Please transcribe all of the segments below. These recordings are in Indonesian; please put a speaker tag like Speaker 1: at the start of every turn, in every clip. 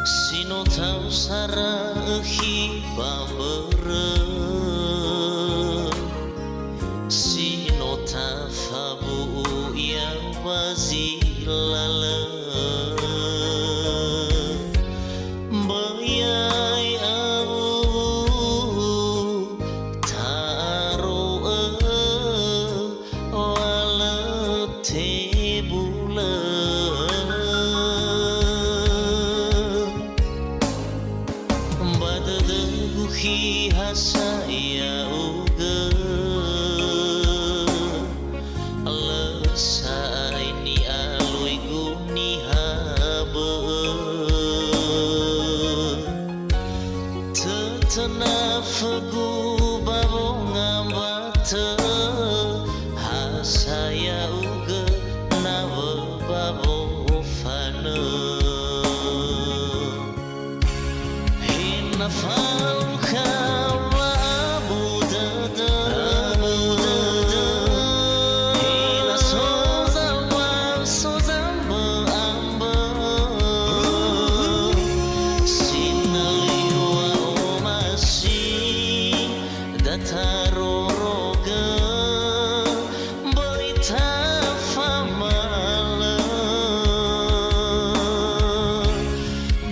Speaker 1: Sino tau sarahi pamere Sino tafabu ya wazilala Bayai au taro walate bulan Badadaguhi hasaya uga Lesai ni alui guni haba Tetenafagu babong ambata Hasaya uga nawa babong fana Nafalka wa abudada Hina sozal wa sozal amba Sinali wa omasi dataro roga Boita famala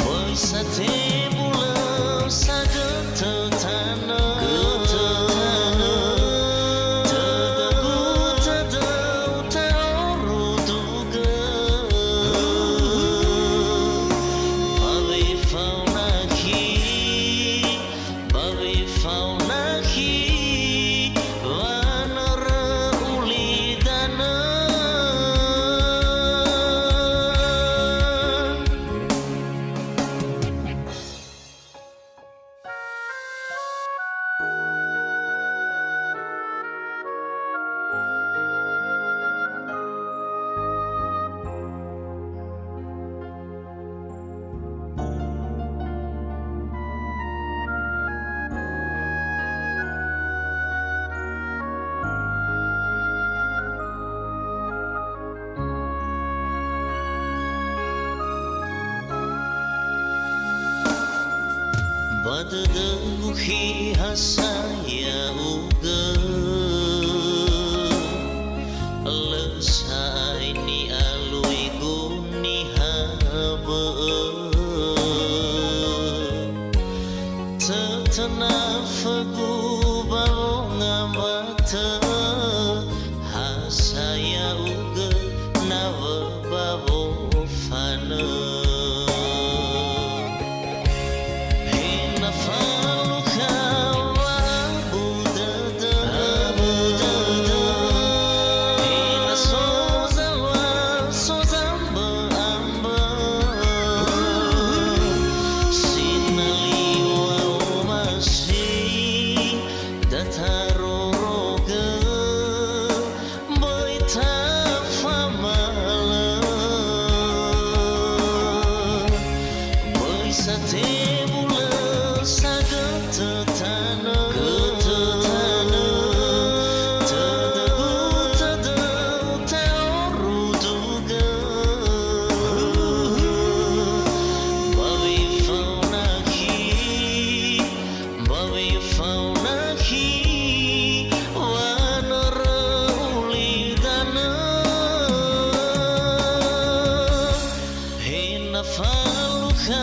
Speaker 1: Boisa tebula saja tetana Tegaku tadau tauru duga Babi faunaki Wanara ulidana Badadaguhi hasaya uga Lesai ni alui guni haba Tetenafagu babong ambata Hasaya uga nawa babong fana Nafalka wa abudada Hina sozal wa sozal amba Sinali wa omasi dataro roga Boita famala Boisa tebula saga tetana Tegaku tadau tauru duga Babi faunaki Wanara ulidana Hina faluka